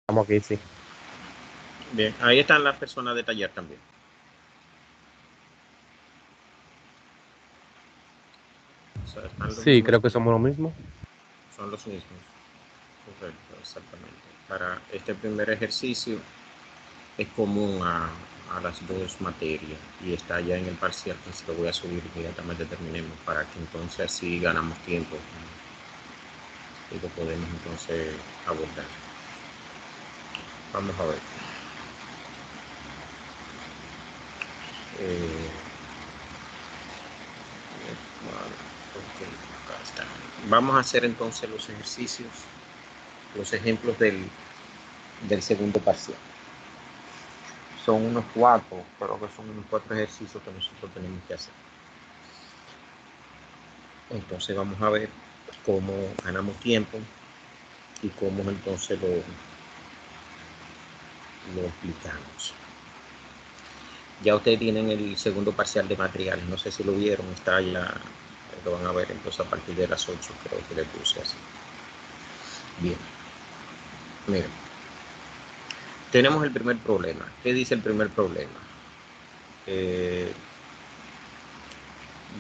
Estamos aquí, sí. Bien, ahí están las personas de taller también. O sea, están los Sí, mismos. creo que somos lo mismo. Son los mismos. Correcto, exactamente. Para este primer ejercicio es común a las dos materias y está ya en el parcial, que se lo voy a subir inmediatamente terminemos para que entonces así ganamos tiempo y lo podemos entonces abordar. Vamos a ver. Okay, acá está. Vamos a hacer entonces los ejercicios, los ejemplos del segundo parcial. Son unos 4, creo que son unos 4 ejercicios que nosotros tenemos que hacer. Entonces vamos a ver cómo ganamos tiempo y cómo entonces lo explicamos. Ya ustedes tienen el segundo parcial de materiales, no sé si lo vieron, está ya, lo van a ver entonces a partir de las 8, creo que le puse así. Bien, miren, tenemos el primer problema. ¿Qué dice el primer problema?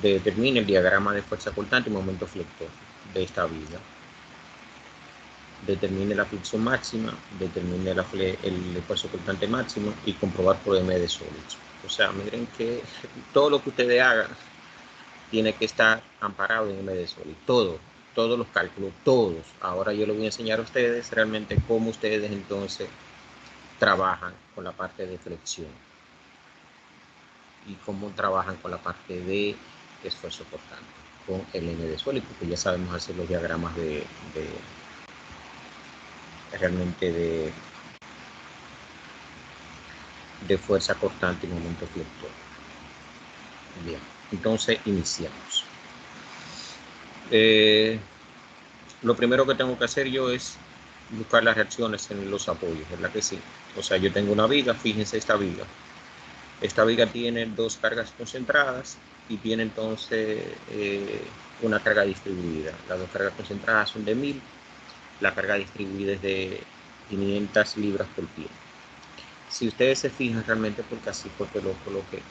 Determine el diagrama de fuerza cortante y momento flector de esta viga. Determine la fricción máxima, determine el esfuerzo cortante máximo y comprobar por M de sólidos. O sea, miren que todo lo que ustedes hagan tiene que estar amparado en M de sólidos. Todos los cálculos, todos. Ahora yo les voy a enseñar a ustedes realmente cómo ustedes entonces trabajan con la parte de flexión y cómo trabajan con la parte de esfuerzo cortante con el M de sólido, porque ya sabemos hacer los diagramas realmente de fuerza cortante y momento flector. Bien, entonces iniciamos. Lo primero que tengo que hacer yo es buscar las reacciones en los apoyos, ¿verdad que sí? O sea, yo tengo una viga, fíjense esta viga. Esta viga tiene dos cargas concentradas y tiene entonces una carga distribuida. Las dos cargas concentradas son de 1000, la carga distribuida es de 500 libras por pie. Si ustedes se fijan realmente, porque así fue que lo coloqué,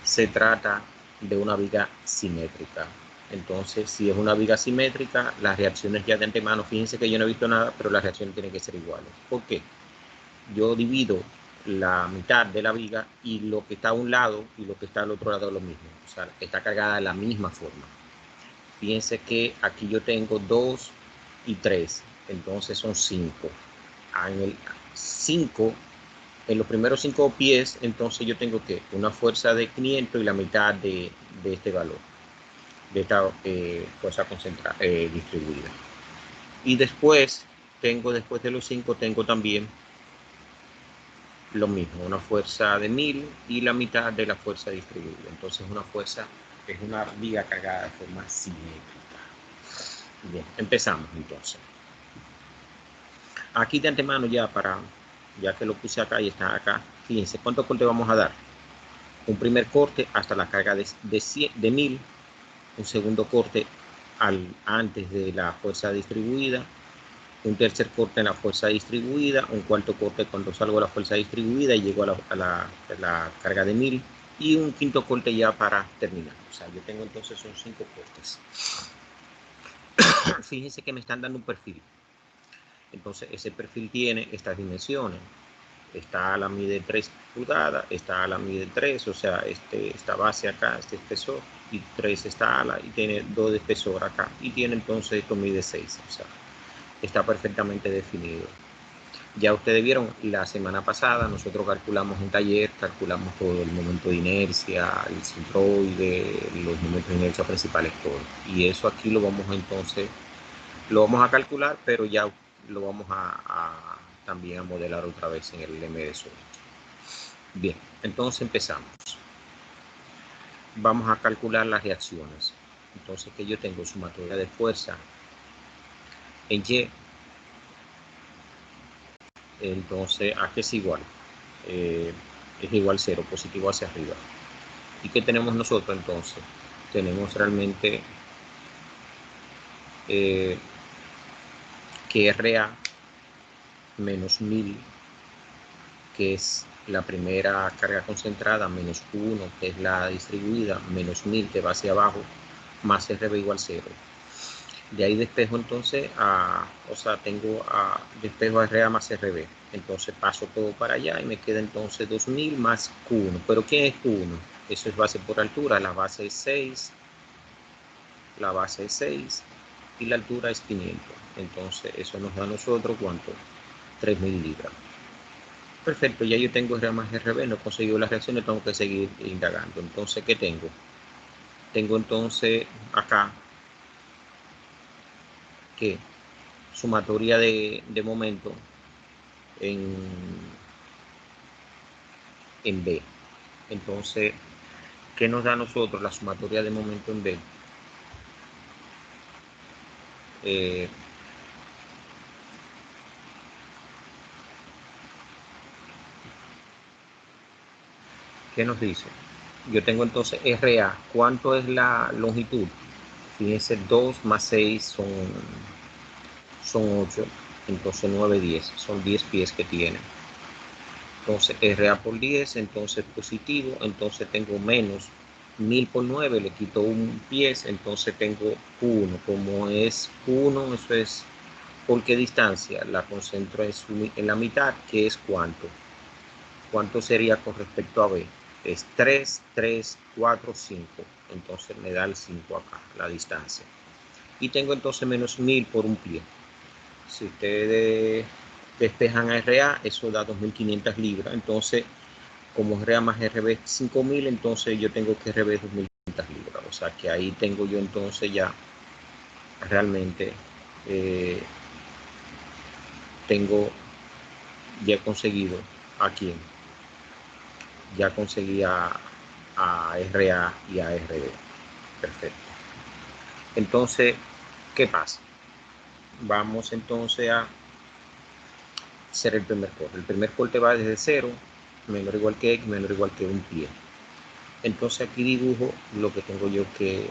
se trata de una viga simétrica. Entonces, si es una viga simétrica, las reacciones ya de antemano, fíjense que yo no he visto nada, pero las reacciones tienen que ser iguales. ¿Por qué? Yo divido la mitad de la viga y lo que está a un lado y lo que está al otro lado es lo mismo. O sea, está cargada de la misma forma. Fíjense que aquí yo tengo 2 y 3, entonces son 5. En el 5, en los primeros 5 pies, entonces yo tengo que una fuerza de 500 y la mitad de este valor, de esta fuerza concentrada, distribuida. Y después, después de los 5, tengo también lo mismo, una fuerza de 1000 y la mitad de la fuerza distribuida. Entonces una fuerza es una viga cargada de forma simétrica. Bien, empezamos entonces. Aquí de antemano ya que lo puse acá y está acá, fíjense cuántos cortes vamos a dar. Un primer corte hasta la carga de 1000, un segundo corte antes de la fuerza distribuida, un tercer corte en la fuerza distribuida, un cuarto corte cuando salgo de la fuerza distribuida y llego a la carga de 1000 y un quinto corte ya para terminar. O sea, yo tengo entonces son 5 cortes. Fíjense que me están dando un perfil. Entonces ese perfil tiene estas dimensiones. Esta ala mide 3 pulgadas, esta ala mide 3, o sea, esta base acá, este espesor, y 3 esta ala, y tiene 2 de espesor acá, y tiene entonces esto mide 6, o sea, está perfectamente definido. Ya ustedes vieron, la semana pasada nosotros calculamos en taller, calculamos todo el momento de inercia, el centroide, los momentos de inercia principales, todo. Y eso aquí lo vamos a calcular, pero ya lo vamos también a modelar otra vez en el M de sólido. Bien, entonces empezamos. Vamos a calcular las reacciones. Entonces, que yo tengo sumatoria de fuerza en Y. Entonces, ¿a qué es igual? Es igual 0, positivo hacia arriba. ¿Y qué tenemos nosotros entonces? Tenemos realmente que RA menos 1000, que es la primera carga concentrada, menos 1, que es la distribuida, menos 1000, que va hacia abajo, más RB igual 0. De ahí despejo entonces tengo despejo a RA más RB. Entonces paso todo para allá y me queda entonces 2000 más Q1. ¿Pero qué es Q1? Eso es base por altura. La base es 6. La base es 6 y la altura es 500. Entonces eso nos da a nosotros, ¿cuánto? 3000 libras. Perfecto, ya yo tengo RA más RB, no he conseguido las reacciones, tengo que seguir indagando. Entonces, ¿qué tengo? Tengo entonces acá que sumatoria de momento en B. Entonces, ¿qué nos da a nosotros la sumatoria de momento en B? ¿Qué nos dice? Yo tengo entonces RA. ¿Cuánto es la longitud? Fíjense, 2 más 6 son 8. Entonces 9, 10. Son 10 pies que tiene. Entonces RA por 10, entonces positivo. Entonces tengo menos 1000 por 9, le quito un pie. Entonces tengo 1. Como es 1, eso es por qué distancia. La concentro en la mitad, que es cuánto. ¿Cuánto sería con respecto a B? Es 3, 3, 4, 5. Entonces me da el 5 acá, la distancia. Y tengo entonces menos 1000 por un pie. Si ustedes despejan a RA, eso da 2500 libras. Entonces, como RA más RB 5000, entonces yo tengo que RB 2500 libras. O sea que ahí tengo yo entonces ya realmente ya he conseguido a quién. Ya conseguí a RA y a RB. Perfecto. Entonces, ¿qué pasa? Vamos entonces a hacer el primer corte. El primer corte va desde 0, menor o igual que X, menor o igual que un pie. Entonces aquí dibujo lo que tengo yo que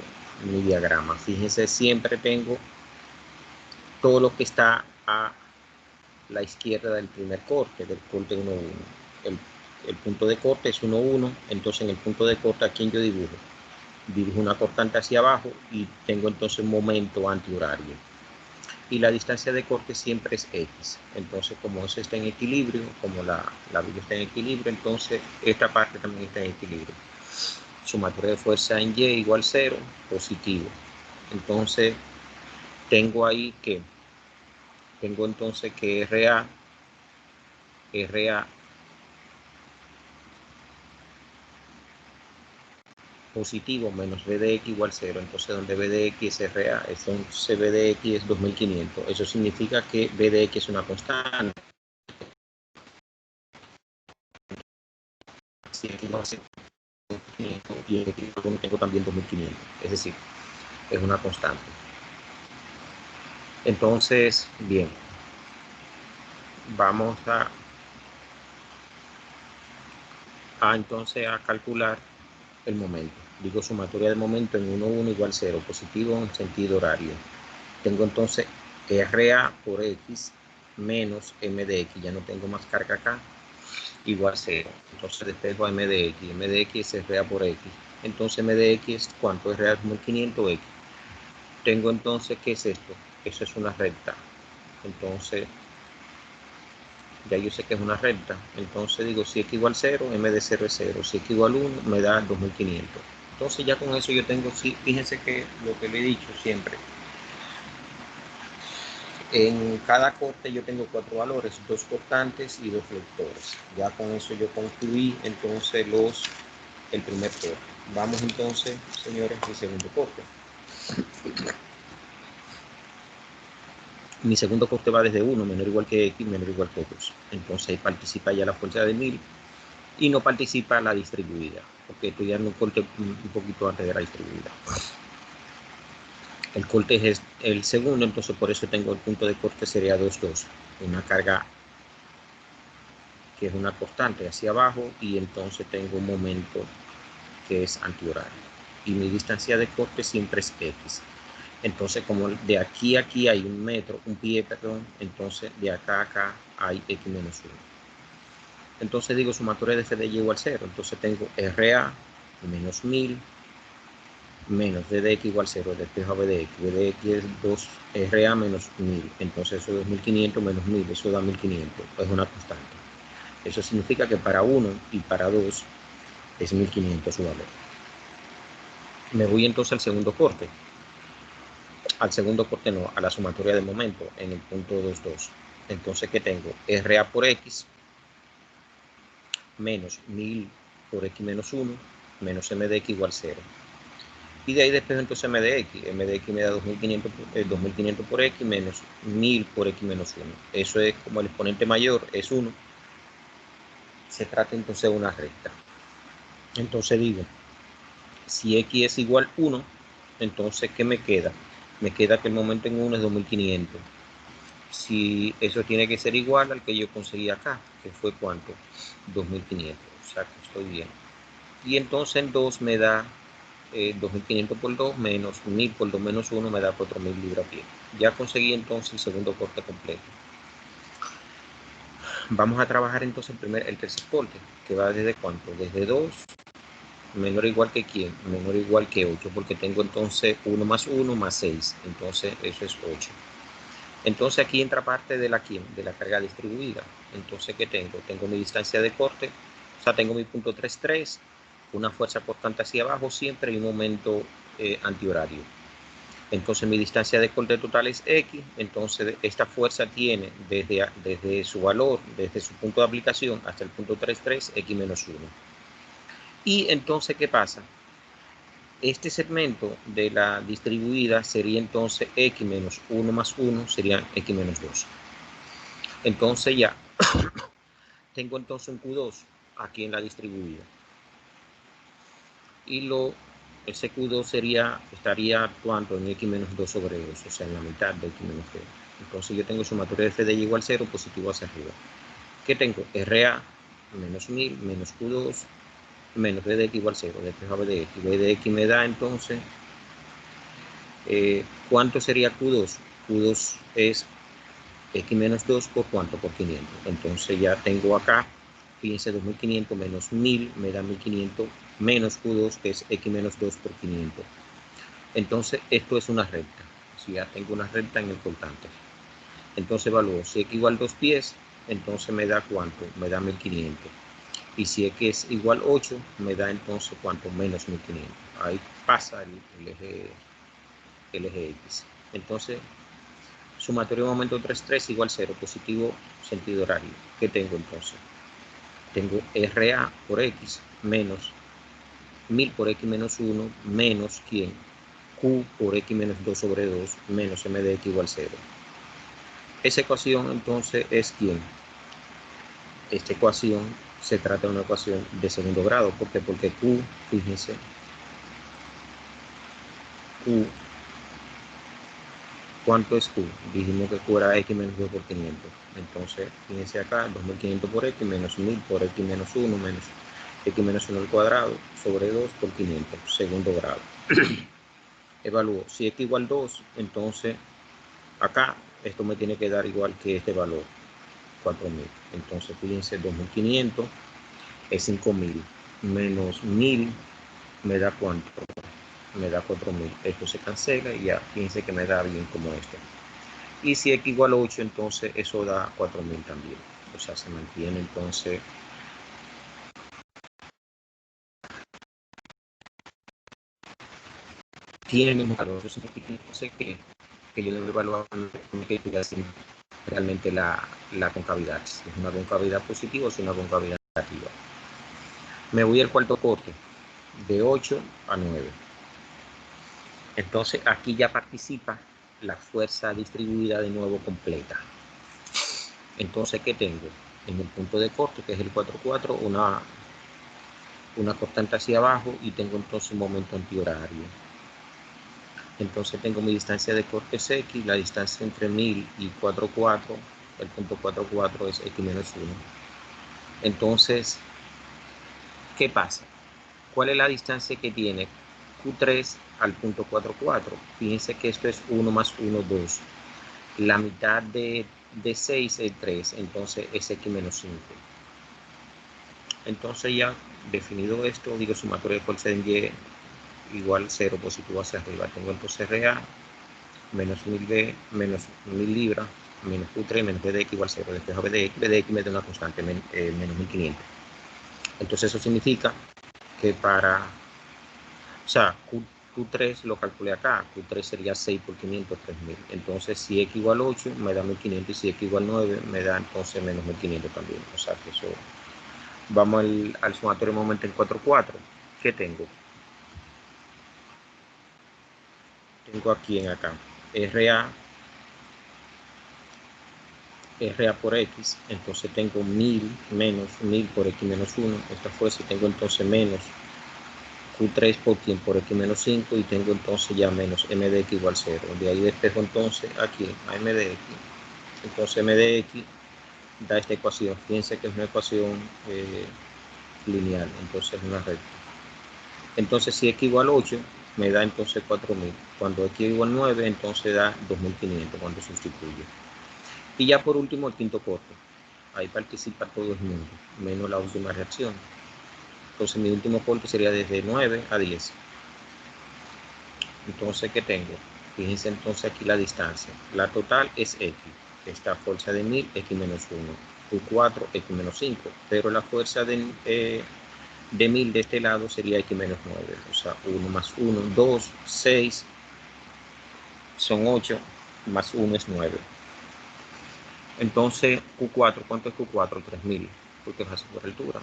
mi diagrama. Fíjense, siempre tengo todo lo que está a la izquierda del primer corte, del corte 1, 1. El punto de corte es 1, 1. Entonces en el punto de corte, ¿a quién yo dibujo? Dibujo una cortante hacia abajo y tengo entonces un momento antihorario. Y la distancia de corte siempre es X. Entonces, como eso está en equilibrio, como la vía está en equilibrio, entonces esta parte también está en equilibrio. Sumatoria de fuerza en Y igual 0, positivo. Entonces, tengo ahí que, tengo entonces que RA positivo menos B de X igual 0. Entonces, donde B de X es RA, entonces B de X es 2500. Eso significa que B de X es una constante. Si X igual a 0, y en X tengo también 2500. Es decir, es una constante. Entonces, bien, vamos entonces a calcular el momento. Digo sumatoria de momento en 1, 1 igual 0, positivo en sentido horario. Tengo entonces RA por X menos M de X, ya no tengo más carga acá, igual 0. Entonces despejo a M de X, M de X es RA por X. Entonces M de X, ¿cuánto es RA? 1500X. Tengo entonces, ¿qué es esto? Eso es una recta. Entonces, ya yo sé que es una recta. Entonces digo, si X igual 0, M de 0 es 0. Si X igual 1, me da 2500. Entonces ya con eso yo tengo, sí, fíjense que lo que le he dicho siempre. En cada corte yo tengo 4 valores, 2 cortantes y 2 flectores. Ya con eso yo concluí entonces el primer corte. Vamos entonces, señores, al segundo corte. Mi segundo corte va desde 1, menor o igual que X, menor o igual que 2. Entonces participa ya la fuerza de 1000 y no participa la distribuida, porque estoy dando un corte un poquito antes de la distribuida. El corte es el segundo, entonces por eso tengo el punto de corte sería 2, 2. Una carga que es una constante hacia abajo y entonces tengo un momento que es antihorario. Y mi distancia de corte siempre es X. Entonces, como de aquí a aquí hay un metro, un pie, perdón, entonces de acá a acá hay x menos 1. Entonces digo sumatoria de FDY igual 0. Entonces tengo RA menos 1000 menos DDX igual 0, despejo a BDX. BDX es 2 RA menos 1000. Entonces eso es 1500 menos 1000, eso da 1500. Es una constante. Eso significa que para 1 y para 2 es 1500 su valor. Me voy entonces al segundo corte. Al segundo corte no, a la sumatoria de momento en el punto 22. Entonces, ¿qué tengo? RA por X menos 1000 por X menos 1 menos MDX igual 0. Y de ahí despejo entonces MDX. MDX me da 2500 por X menos 1000 por X menos 1. Eso es como el exponente mayor es 1. Se trata entonces de una recta. Entonces digo, si X es igual a 1, entonces ¿qué me queda? Me queda que el momento en 1 es 2500. Si eso tiene que ser igual al que yo conseguí acá, que fue ¿cuánto? 2500. O sea que estoy bien. Y entonces en 2 me da 2500 por 2 menos 1000 por 2 menos 1 me da 4000 libras pie. Ya conseguí entonces el segundo corte completo. Vamos a trabajar entonces el tercer corte, que va desde ¿cuánto? Desde 2 menor o igual que ¿quién? Menor o igual que 8, porque tengo entonces 1 más 1 más 6. Entonces eso es 8. Entonces aquí entra parte de la carga distribuida. Entonces, ¿qué tengo? Tengo mi distancia de corte, o sea, tengo mi punto 33, una fuerza constante hacia abajo siempre y un momento antihorario. Entonces mi distancia de corte total es X, entonces esta fuerza tiene desde su valor, desde su punto de aplicación hasta el punto 33, X menos 1. Y entonces, ¿qué pasa? Este segmento de la distribuida sería entonces X menos 1 más 1, serían X menos 2. Entonces ya tengo entonces un Q2 aquí en la distribuida. Y ese Q2 estaría actuando en X menos 2 sobre 2, o sea, en la mitad de X menos 2. Entonces yo tengo sumatoria de FDY igual 0, positivo hacia arriba. ¿Qué tengo? RA menos 1000 menos Q2 menos BDX igual 0, despejo a BDX. BDX me da entonces, ¿cuánto sería Q2? Q2 es X menos 2 por cuánto, por 500. Entonces ya tengo acá, fíjense, 2500 menos 1000 me da 1500 menos Q2, que es X menos 2 por 500. Entonces esto es una recta. Si ya tengo una recta en el cortante. Entonces evalúo, si X igual 2 pies, entonces me da ¿cuánto? Me da 1500. Y si X es igual 8, me da entonces ¿cuánto? Menos 1500. Ahí pasa el eje X. Entonces, sumatorio de momento 3 igual 0, positivo sentido horario. ¿Qué tengo entonces? Tengo RA por X menos 1000 por X menos 1 menos ¿quién? Q por X menos 2 sobre 2 menos M de X igual 0. Esa ecuación entonces es ¿quién? Esta ecuación se trata de una ecuación de segundo grado. ¿Por qué? Porque Q, fíjense, Q, ¿cuánto es Q? Dijimos que Q era X menos 2 por 500. Entonces, fíjense acá, 2500 por X menos 1000 por X menos 1 menos X menos 1 al cuadrado sobre 2 por 500, segundo grado. Evalúo, si X igual 2, entonces acá esto me tiene que dar igual que este valor, 4000. Entonces, fíjense, 2500 es 5000 menos 1000 me da ¿cuánto? Me da 4000. Esto se cancela y ya, fíjense que me da bien como esto. Y si X igual a 8, entonces eso da 4000 también. O sea, se mantiene entonces. Tiene el mismo valor. Eso significa entonces que yo debo evaluar realmente la concavidad. Si es una concavidad positiva o si es una concavidad negativa. Me voy al cuarto corte, de 8 a 9. Entonces aquí ya participa la fuerza distribuida de nuevo completa. Entonces, ¿qué tengo? En el punto de corte, que es el 4,4, una cortante hacia abajo y tengo entonces un momento antihorario. Entonces tengo mi distancia de corte es X, la distancia entre 1000 y 4,4, el punto 4,4 es X menos 1. Entonces, ¿qué pasa? ¿Cuál es la distancia que tiene Q3 al punto 4, 4. Fíjense que esto es 1 más 1, 2. La mitad de 6 es 3, entonces es x menos 5. Entonces ya definido esto, digo sumatoria de fuerza en Y igual 0 positivo hacia arriba. Tengo entonces RA menos 1000B menos 1000 libras menos Q3 menos B de X igual 0. Despejo B de X me da una constante menos 1500. Entonces eso significa que para, o sea, Q3 lo calculé acá, Q3 sería 6 por 500, 3000. Entonces si X igual 8 me da 1500 y si X igual 9 me da entonces menos 1500 también. O sea que eso, vamos al sumatorio de momento en 4, 4. ¿Qué tengo? Tengo aquí en acá RA por X, entonces tengo 1000 menos 1000 por X menos 1, esta fuerza, y tengo entonces menos Q3 por X menos 5, y tengo entonces ya menos M de X igual 0. De ahí despejo entonces aquí a M de X. Entonces M de X da esta ecuación. Fíjense que es una ecuación lineal, entonces es una recta. Entonces si X igual 8, me da entonces 4000. Cuando X igual 9, entonces da 2500 cuando sustituye. Y ya por último el quinto corte. Ahí participa todo el mundo, menos la última reacción. Entonces mi último corte sería desde 9 a 10. Entonces, ¿qué tengo? Fíjense entonces aquí la distancia. La total es X. Esta fuerza de 1000, X menos 1. Q4, X menos 5. Pero la fuerza de 1000 de este lado sería X menos 9. O sea, 1 más 1, 2, 6. Son 8. Más 1 es 9. Entonces, Q4, ¿cuánto es Q4? 3000, porque es a su altura.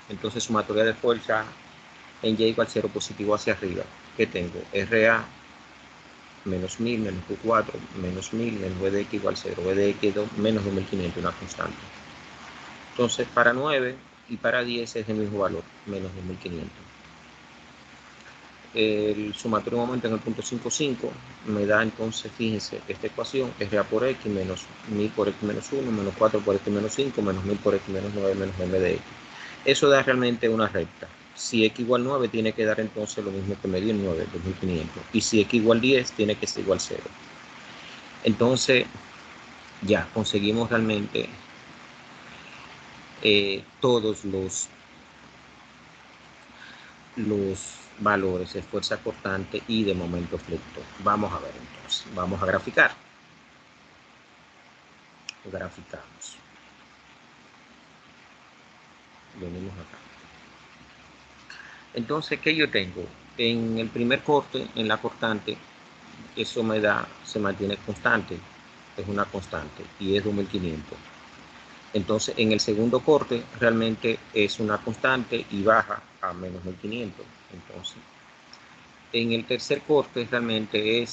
Entonces, sumatoria de fuerza en Y igual 0 positivo hacia arriba. ¿Qué tengo? RA menos 1000 menos Q4 menos 1000 menos V de X igual 0. V de X menos 2500, una constante. Entonces, para 9 y para 10 es el mismo valor, menos 2500. El sumatorio de momento en el punto 55 me da entonces, fíjense, esta ecuación es RA por X menos 1000 por X menos 1 menos 4 por X menos 5 menos 1000 por X menos 9 menos M de X. Eso da realmente una recta. Si X igual 9 tiene que dar entonces lo mismo que me dio el 9, 2500. Y si X igual 10 tiene que ser igual 0. Entonces ya conseguimos realmente todos los valores de fuerza cortante y de momento flector. Vamos a ver entonces, vamos a graficar. Graficamos. Venimos acá. Entonces, ¿qué yo tengo? En el primer corte, en la cortante, eso me da, se mantiene constante, es una constante y es 2500. Entonces, en el segundo corte realmente es una constante y baja a menos 1500. Entonces, en el tercer corte realmente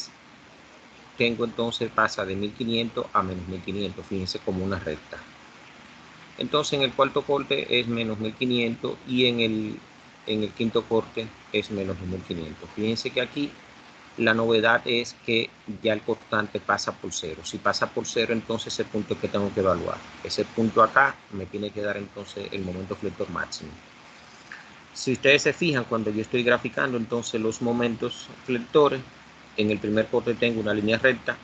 tengo entonces, pasa de 1500 a menos 1500, fíjense, como una recta. Entonces, en el cuarto corte es menos 1500 y en el quinto corte es menos 2500. Fíjense que aquí la novedad es que ya el cortante pasa por 0. Si pasa por 0, entonces ese punto es que tengo que evaluar. Ese punto acá me tiene que dar entonces el momento flector máximo. Si ustedes se fijan, cuando yo estoy graficando entonces los momentos flectores, en el primer corte tengo una línea recta,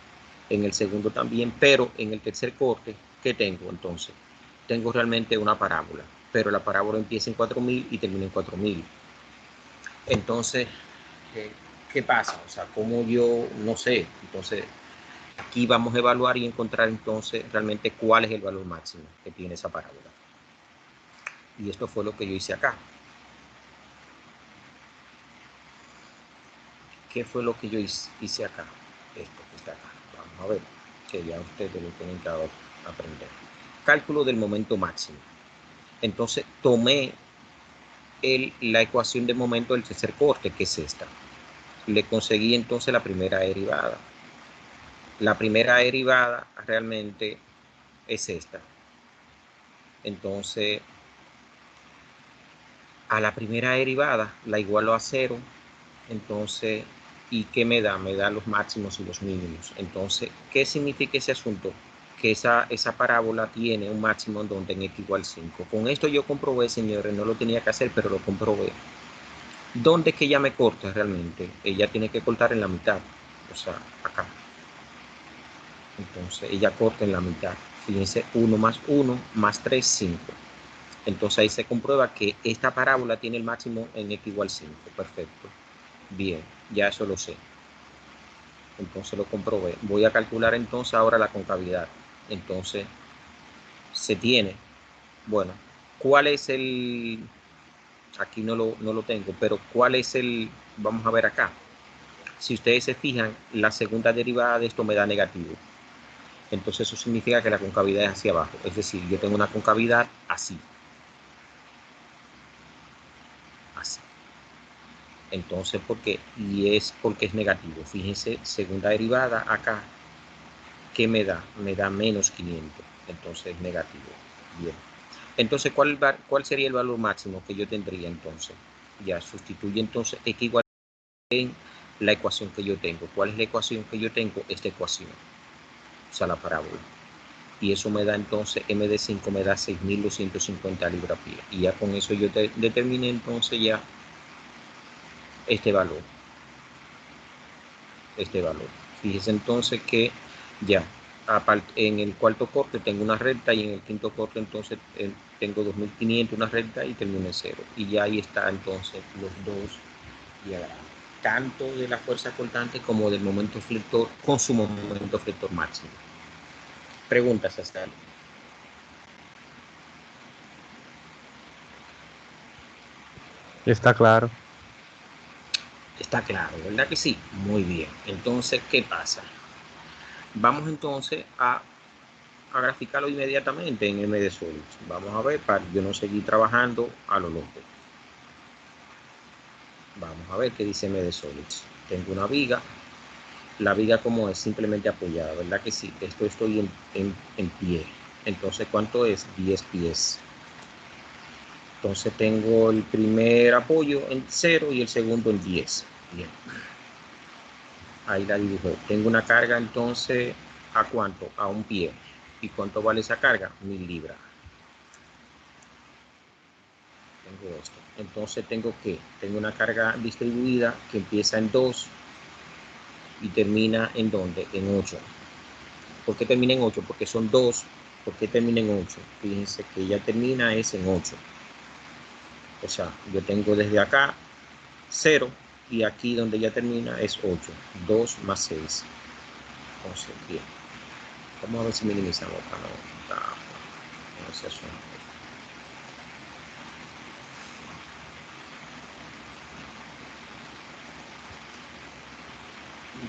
en el segundo también, pero en el tercer corte, ¿qué tengo entonces? Tengo realmente una parábola, pero la parábola empieza en 4000 y termina en 4000. Entonces, ¿qué pasa? O sea, como yo no sé. Entonces, aquí vamos a evaluar y encontrar entonces realmente cuál es el valor máximo que tiene esa parábola. Y esto fue lo que yo hice acá. ¿Qué fue lo que yo hice acá? Esto que está acá. Vamos a ver, que ya ustedes lo tienen que aprender. Cálculo del momento máximo. Entonces, tomé la ecuación de momento del tercer corte, que es esta. Le conseguí entonces la primera derivada. La primera derivada realmente es esta. Entonces, a la primera derivada la igualo a 0. Entonces, ¿y qué me da? Me da los máximos y los mínimos. Entonces, ¿qué significa ese asunto? Que esa parábola tiene un máximo donde en X igual 5. Con esto yo comprobé, señores, no lo tenía que hacer, pero lo comprobé. ¿Dónde es que ella me corta realmente? Ella tiene que cortar en la mitad, o sea, acá. Entonces ella corta en la mitad. Fíjense, 1 más 1 más 3, 5. Entonces ahí se comprueba que esta parábola tiene el máximo en x igual 5. Perfecto. Bien, ya eso lo sé. Entonces lo comprobé. Voy a calcular entonces ahora la concavidad. Entonces se tiene, bueno, ¿cuál es el? Aquí no lo tengo, pero ¿cuál es el? Vamos a ver acá. Si ustedes se fijan, la segunda derivada de esto me da negativo. Entonces eso significa que la concavidad es hacia abajo. Es decir, yo tengo una concavidad así. Así. Entonces, ¿por qué? Y es porque es negativo. Fíjense, segunda derivada acá, ¿qué me da? Me da menos 500. Entonces es negativo. Bien. Entonces, ¿cuál sería el valor máximo que yo tendría entonces? Ya sustituye entonces x igual en la ecuación que yo tengo. ¿Cuál es la ecuación que yo tengo? Esta ecuación. O sea, la parábola. Y eso me da entonces, m de 5 me da 6.250 libra-pie. Y ya con eso yo determiné entonces ya este valor. Fíjese entonces que ya en el cuarto corte tengo una recta y en el quinto corte entonces tengo 2500 una recta y termino en 0. Y ya ahí está entonces los dos diagramas, tanto de la fuerza cortante como del momento flector con su momento flector máximo. Preguntas hasta ahí. Está claro. Está claro, ¿verdad que sí? Muy bien. Entonces, ¿qué pasa? Vamos entonces a graficarlo inmediatamente en MD Solids. Vamos a ver, para yo no seguir trabajando a lo loco. Vamos a ver qué dice MD Solids. Tengo una viga. La viga como es simplemente apoyada, ¿verdad que sí? Esto estoy en pie. Entonces, ¿cuánto es? 10 pies. Entonces tengo el primer apoyo en 0 y el segundo en 10. Bien. Ahí la dibujo. Tengo una carga entonces, ¿a cuánto? A 1 pie. ¿Y cuánto vale esa carga? 1000 libras. Tengo esto. Entonces tengo una carga distribuida que empieza en 2 y termina en ¿dónde? En 8. ¿Por qué termina en 8? Porque son 2. ¿Por qué termina en 8? Fíjense que ella termina es en 8. O sea, yo tengo desde acá 0 y aquí donde ya termina es 8. 2 más 6. Entonces, bien. Vamos a ver si minimizamos para no se asunto.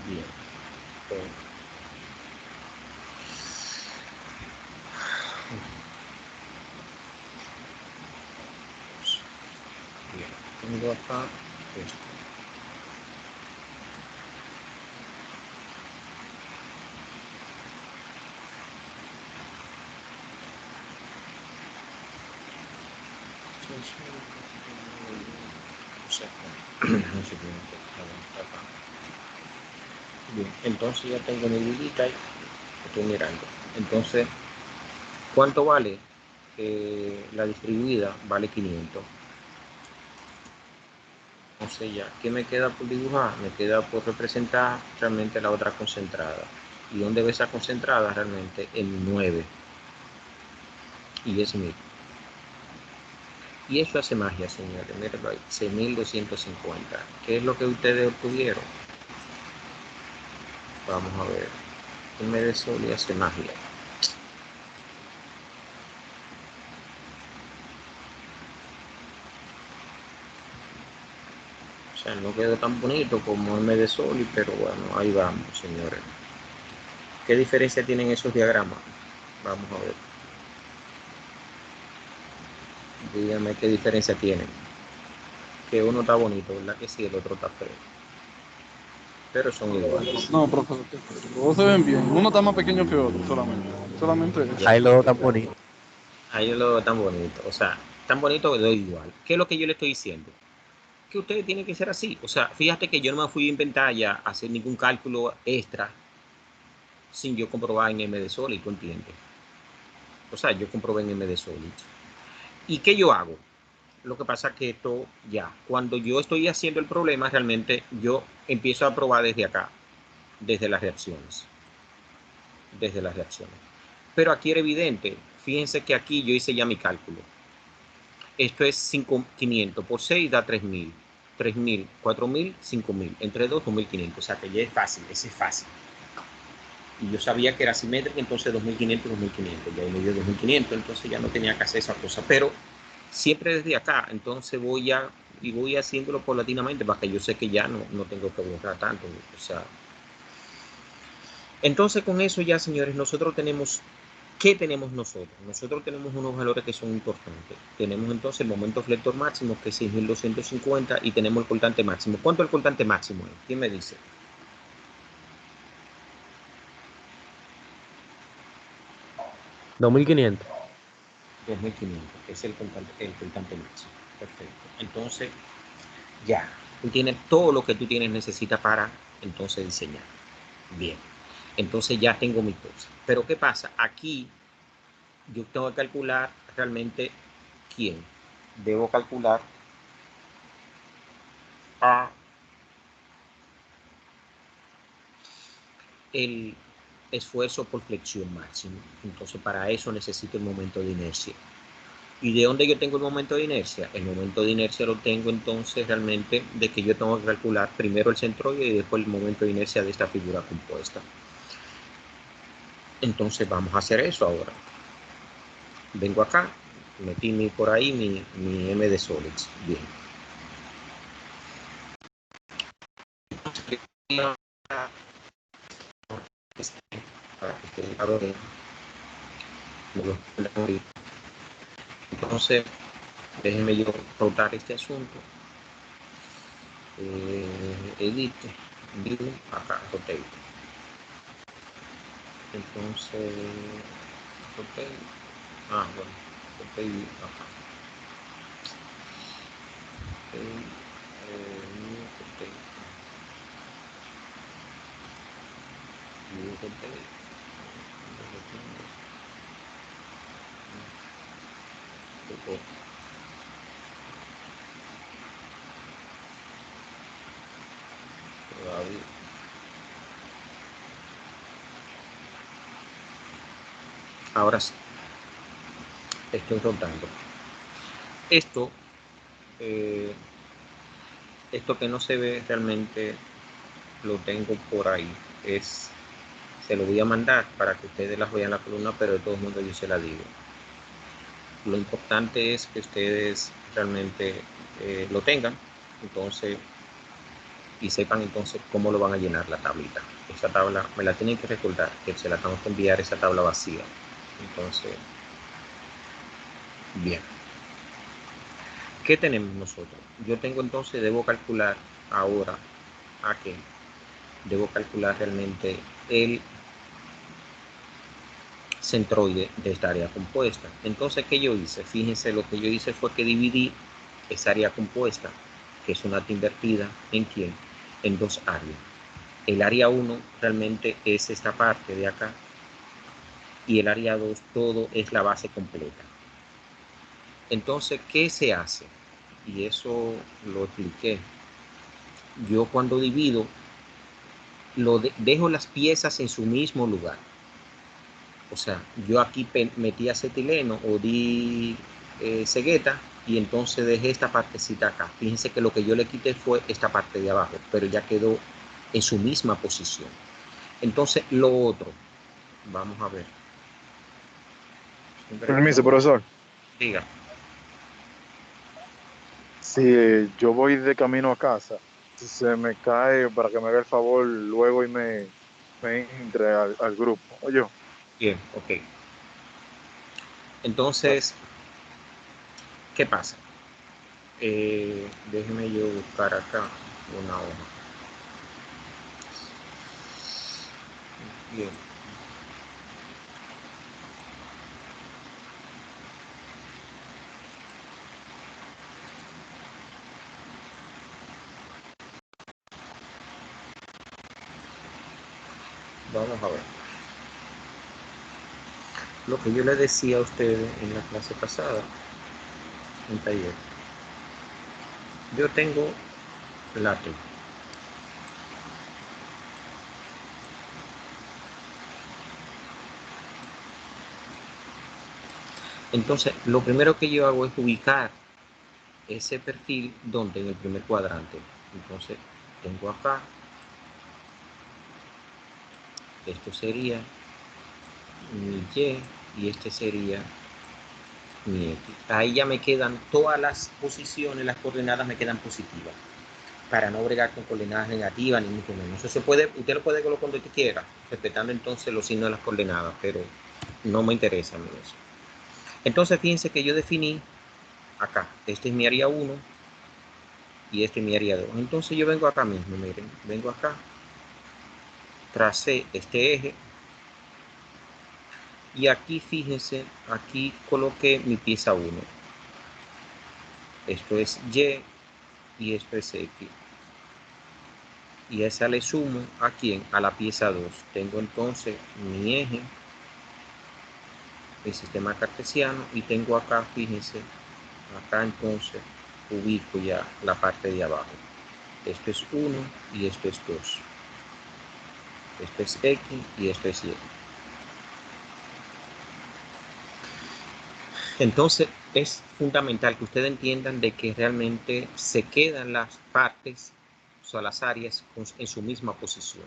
Bien. Bien. Tengo acá esto. Bien, entonces ya tengo mi vidita y estoy mirando. Entonces, ¿cuánto vale? La distribuida vale 500. Entonces ya, ¿qué me queda por dibujar? Me queda por representar realmente la otra concentrada. ¿Y dónde ve esa concentrada? Realmente en 9. Y es 1000. Y eso hace magia, señores. Mírenlo ahí, 6250. ¿Qué es lo que ustedes obtuvieron? Vamos a ver. MD Sol y hace magia. O sea, no quedó tan bonito como MD Sol, pero bueno, ahí vamos, señores. ¿Qué diferencia tienen esos diagramas? Vamos a ver. Díganme qué diferencia tienen. Que uno está bonito, ¿verdad? Que sí, el otro está feo. Pero son iguales. No, profesor, todos se ven bien. Uno está más pequeño que otro, solamente. Solamente eso. Ya. Ahí lo veo tan bonito. Ahí lo veo tan bonito. O sea, tan bonito que doy igual. ¿Qué es lo que yo le estoy diciendo? Que ustedes tienen que ser así. O sea, fíjate que yo no me fui a inventar ya a hacer ningún cálculo extra sin yo comprobar en MD Solid, ¿tú entiendes? O sea, yo comprobé en MD Solid. ¿Y qué yo hago? Lo que pasa es que esto ya, cuando yo estoy haciendo el problema, realmente yo empiezo a probar desde acá, desde las reacciones. Desde las reacciones. Pero aquí era evidente, fíjense que aquí yo hice ya mi cálculo. Esto es 500 por 6 da 3000. 3000, 4000, 5000. Entre 2, 2500. O sea que ya es fácil, ese es fácil. Y yo sabía que era simétrica, entonces 2500, 2500. Ya me dio 2500, entonces ya no tenía que hacer esa cosa. Pero siempre desde acá, entonces voy haciéndolo paulatinamente para que yo sé que ya no tengo que borrar tanto. O sea, entonces con eso ya, señores, nosotros tenemos, ¿qué tenemos nosotros? Nosotros tenemos unos valores que son importantes. Tenemos entonces el momento flector máximo, que es 6250, y tenemos el cortante máximo. ¿Cuánto es el cortante máximo? ¿Quién me dice? 2500. 2500, es el cortante máximo. Perfecto. Entonces, ya, tú tienes todo lo que tú necesitas para entonces diseñar. Bien. Entonces ya tengo mi cosa. Pero ¿qué pasa? Aquí yo tengo que calcular realmente quién. Debo calcular a el esfuerzo por flexión máximo. Entonces para eso necesito el momento de inercia. ¿Y de dónde yo tengo el momento de inercia? El momento de inercia lo tengo entonces realmente de que yo tengo que calcular primero el centroide y después el momento de inercia de esta figura compuesta. Entonces vamos a hacer eso ahora. Vengo acá, metí por ahí mi M de Solids. Bien. Entonces, déjenme yo rotar este asunto. Edit, view, acá, rotate. Entonces, rotate. Bueno, rotate acá. Rotate. View, rotate. Ahora sí, estoy rotando. Esto que no se ve realmente lo tengo por ahí. Se lo voy a mandar para que ustedes las vean en la columna, pero de todos modos yo se la digo. Lo importante es que ustedes realmente lo tengan, entonces, y sepan entonces cómo lo van a llenar la tablita. Esa tabla me la tienen que recordar, que se la tengo que enviar esa tabla vacía. Entonces, bien. ¿Qué tenemos nosotros? Yo tengo entonces, debo calcular ahora debo calcular realmente el centroide de esta área compuesta. Entonces, ¿qué yo hice? Fíjense, lo que yo hice fue que dividí esa área compuesta, que es una invertida, ¿en quién? En dos áreas. El área 1 realmente es esta parte de acá, y el área 2 todo es la base completa. Entonces, ¿qué se hace? Y eso lo expliqué. Yo cuando divido, dejo las piezas en su mismo lugar. O sea, yo aquí metí acetileno o di cegueta, y entonces dejé esta partecita acá. Fíjense que lo que yo le quité fue esta parte de abajo, pero ya quedó en su misma posición. Entonces, lo otro, vamos a ver. Permiso, profesor. Diga. Si yo voy de camino a casa, si se me cae, para que me haga el favor luego y me entre al grupo. Oye, Bien, ok. Entonces, ¿qué pasa? Déjeme yo buscar acá una hoja. Bien. Vamos a ver. Lo que yo le decía a ustedes en la clase pasada, en taller, Yo tengo la T. Entonces, lo primero que yo hago es ubicar ese perfil donde en el primer cuadrante. Entonces, tengo acá, esto sería mi Y y este sería mi X. Ahí ya me quedan todas las posiciones, las coordenadas me quedan positivas, para no bregar con coordenadas negativas ni mucho menos. Eso puede, usted lo puede colocar donde usted quiera, respetando entonces los signos de las coordenadas, pero no me interesa a mí eso. Entonces fíjense que yo definí acá, este es mi área 1 y este es mi área 2. Entonces yo vengo acá mismo, miren, vengo acá, tracé este eje y aquí fíjense, aquí coloqué mi pieza 1. Esto es Y y esto es X. Y a esa le sumo a quién, a la pieza 2. Tengo entonces mi eje, el sistema cartesiano, y tengo acá, fíjense, acá entonces ubico ya la parte de abajo. Esto es 1 y esto es 2. Esto es X y esto es Y. Entonces es fundamental que ustedes entiendan de que realmente se quedan las partes, o sea, las áreas en su misma posición.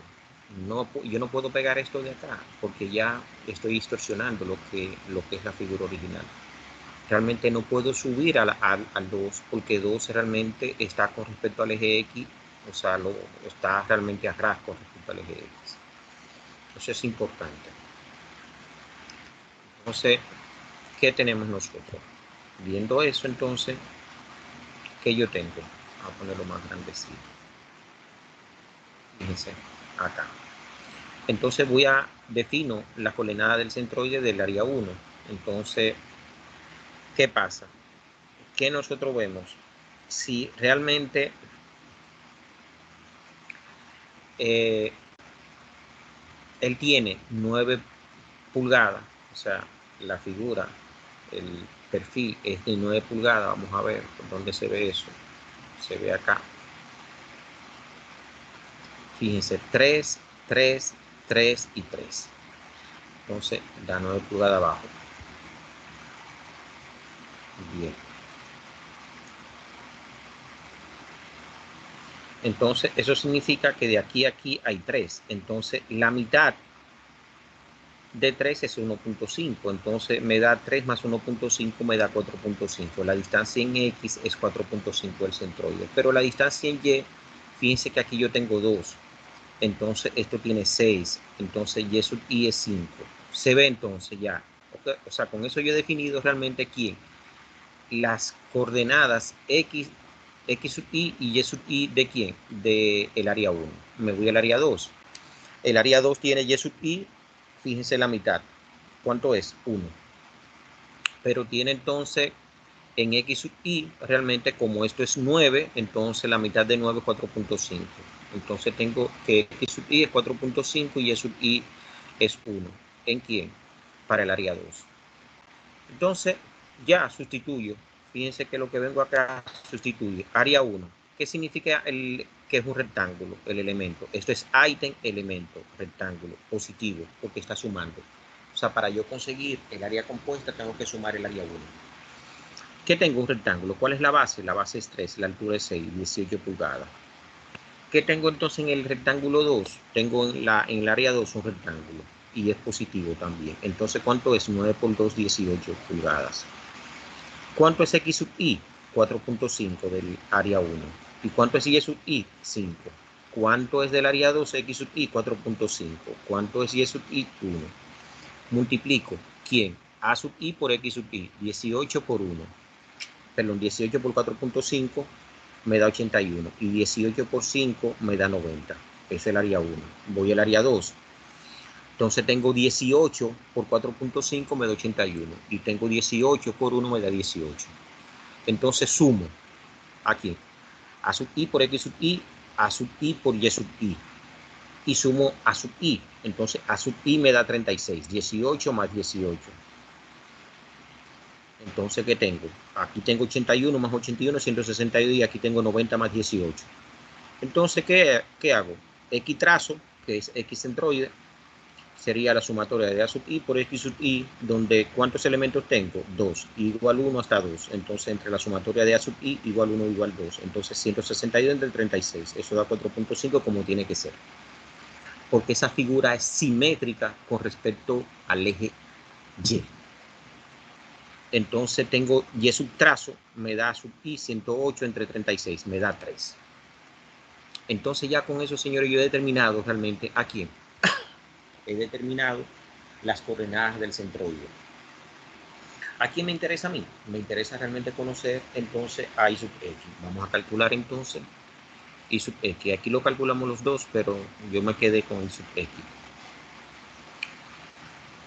No, yo no puedo pegar esto de acá porque ya estoy distorsionando lo que es la figura original. Realmente no puedo subir al 2 porque 2 realmente está con respecto al eje X, o sea, está realmente a ras con respecto al eje X. Eso es importante. Entonces, ¿qué tenemos nosotros? Viendo eso, entonces, ¿qué yo tengo? Voy a ponerlo más grandecito. Fíjense, acá. Entonces defino la coordenada del centroide del área 1. Entonces, ¿qué pasa? ¿Qué nosotros vemos? Si realmente él tiene 9 pulgadas, o sea, la figura, el perfil es de 9 pulgadas, vamos a ver dónde se ve eso. Se ve acá. Fíjense, 3, 3, 3 y 3. Entonces, da 9 pulgadas abajo. Bien. Entonces, eso significa que de aquí a aquí hay 3. Entonces, la mitad de 3 es 1.5. Entonces, me da 3 más 1.5, me da 4.5. La distancia en X es 4.5 del centroide. Pero la distancia en Y, fíjense que aquí yo tengo 2. Entonces, esto tiene 6. Entonces, Y sub I es 5. Se ve entonces ya. Okay. O sea, con eso yo he definido realmente quién. Las coordenadas X sub I y Y sub I de quién? De el área 1. Me voy al área 2. El área 2 tiene Y sub I, fíjense la mitad. ¿Cuánto es? 1. Pero tiene entonces en X sub I, realmente como esto es 9, entonces la mitad de 9 es 4.5. Entonces tengo que X sub I es 4.5 y Y sub I es 1. ¿En quién? Para el área 2. Entonces ya sustituyo. Fíjense que lo que vengo acá sustituye. Área 1. ¿Qué significa que es un rectángulo, el elemento? Esto es ítem, elemento, rectángulo, positivo, porque está sumando. O sea, para yo conseguir el área compuesta tengo que sumar el área 1. ¿Qué tengo? Un rectángulo. ¿Cuál es la base? La base es 3, la altura es 6, 18 pulgadas. ¿Qué tengo entonces en el rectángulo 2? Tengo en el área 2 un rectángulo y es positivo también. Entonces, ¿cuánto es? 9 por 2, 18 pulgadas. ¿Cuánto es X sub I? 4.5 del área 1. ¿Y cuánto es Y sub I? 5. ¿Cuánto es del área 2 X sub I? 4.5. ¿Cuánto es Y sub I? 1. Multiplico. ¿Quién? A sub I por X sub I. 18 por 1. Perdón, 18 por 4.5 me da 81. Y 18 por 5 me da 90. Es el área 1. Voy al área 2. Entonces tengo 18 por 4.5 me da 81. Y tengo 18 por 1 me da 18. Entonces sumo aquí A sub I por X sub I, A sub I por Y sub I. Y sumo A sub I. Entonces A sub I me da 36. 18 más 18. Entonces, ¿qué tengo? Aquí tengo 81 más 81, 162, y aquí tengo 90 más 18. Entonces, ¿qué hago? X trazo, que es X centroide, sería la sumatoria de A sub I por X sub I, donde ¿cuántos elementos tengo? 2, igual 1 hasta 2. Entonces, entre la sumatoria de A sub I, igual 1, igual 2. Entonces, 162 entre 36. Eso da 4.5 como tiene que ser. Porque esa figura es simétrica con respecto al eje Y. Entonces tengo Y sub trazo, me da sub I 108 entre 36, me da 3. Entonces ya con eso, señores, yo he determinado realmente a quién. He determinado las coordenadas del centroide. ¿A quién me interesa a mí? Me interesa realmente conocer entonces a I sub X. Vamos a calcular entonces I sub X. Aquí lo calculamos los dos, pero yo me quedé con I sub X,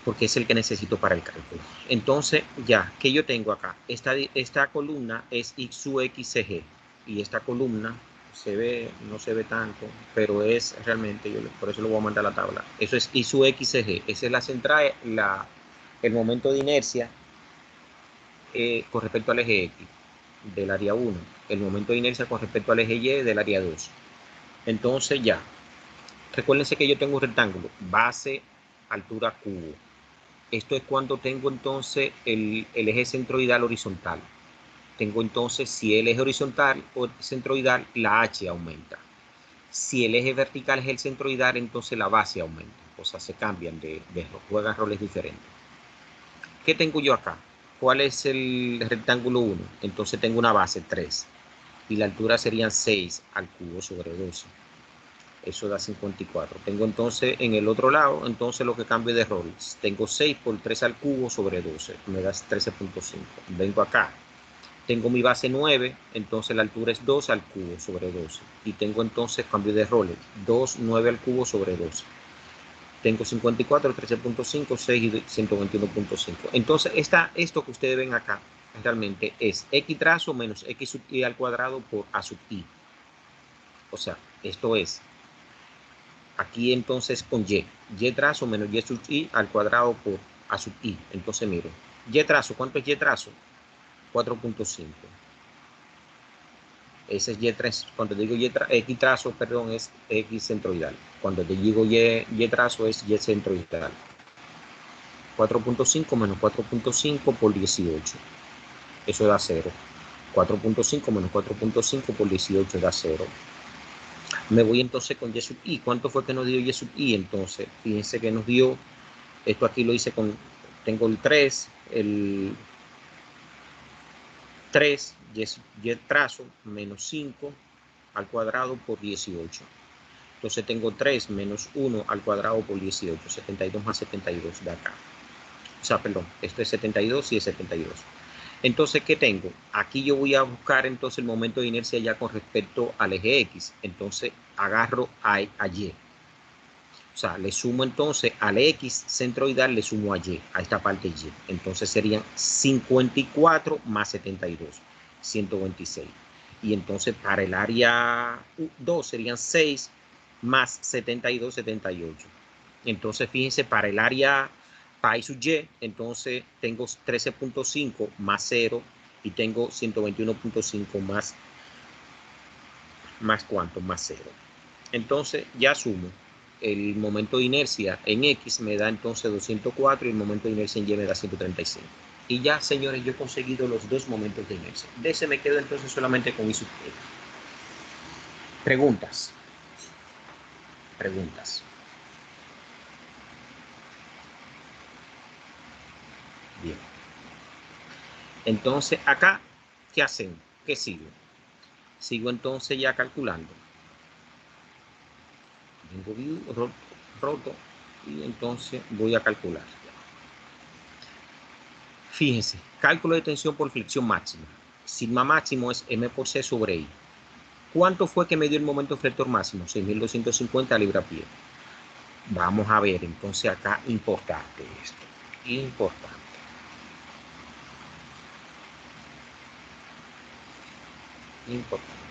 porque es el que necesito para el cálculo. Entonces, ya, ¿qué yo tengo acá? Esta columna es I sub X CG, y esta columna se ve, no se ve tanto, pero es realmente, yo por eso lo voy a mandar a la tabla. Eso es I sub X CG, esa es la central, el momento de inercia con respecto al eje X del área 1, el momento de inercia con respecto al eje Y del área 2. Entonces, ya, recuérdense que yo tengo un rectángulo, base, altura, cubo. Esto es cuando tengo entonces el eje centroidal horizontal. Tengo entonces, si el eje horizontal o centroidal, la H aumenta. Si el eje vertical es el centroidal, entonces la base aumenta. O sea, se cambian, juegan roles diferentes. ¿Qué tengo yo acá? ¿Cuál es el rectángulo 1? Entonces tengo una base 3. Y la altura serían 6 al cubo sobre 12. Eso da 54. Tengo entonces en el otro lado, entonces lo que cambio de roles. Tengo 6 por 3 al cubo sobre 12. Me da 13.5. Vengo acá. Tengo mi base 9, entonces la altura es 2 al cubo sobre 12. Y tengo entonces cambio de roles. 2, 9 al cubo sobre 12. Tengo 54, 13.5, 6 y 121.5. Entonces, esto que ustedes ven acá realmente es X trazo menos X sub I al cuadrado por A sub I. O sea, esto es aquí entonces con Y trazo menos Y sub I al cuadrado por A sub I. Entonces miren, Y trazo, ¿cuánto es Y trazo? 4.5. Ese es Y3, cuando digo X trazo, perdón, es X centroidal. Cuando te digo Y trazo es Y centroidal. 4.5 menos 4.5 por 18. Eso da 0. 4.5 menos 4.5 por 18 da 0. Me voy entonces con Y sub I. ¿Cuánto fue que nos dio Y sub I? Entonces, fíjense que nos dio, esto aquí lo hice con, tengo el 3, el 3, Y trazo, menos 5 al cuadrado por 18. Entonces tengo 3 menos 1 al cuadrado por 18. 72 más 72 de acá. O sea, perdón, esto es 72 y es 72. Entonces, ¿qué tengo? Aquí yo voy a buscar entonces el momento de inercia ya con respecto al eje X. Entonces, agarro a Y. O sea, le sumo entonces al X centroidal, le sumo a Y, a esta parte Y. Entonces serían 54 más 72, 126. Y entonces para el área 2 serían 6 más 72, 78. Entonces fíjense, para el área pi sub Y, entonces tengo 13.5 más 0 y tengo 121.5 más ¿cuánto? Más 0. Entonces ya sumo. El momento de inercia en X me da entonces 204 y el momento de inercia en Y me da 135. Y ya, señores, yo he conseguido los dos momentos de inercia. De ese me quedo entonces solamente con I sub X. Preguntas. Preguntas. Bien. Entonces, acá, ¿qué hacen? ¿Qué sigo? Sigo entonces ya calculando. Tengo roto y entonces voy a calcular. Fíjense, cálculo de tensión por flexión máxima. Sigma máximo es M por C sobre I. ¿Cuánto fue que me dio el momento flector máximo? 6.250 libra-pie. Vamos a ver, entonces acá, importante esto. Importante. Importante.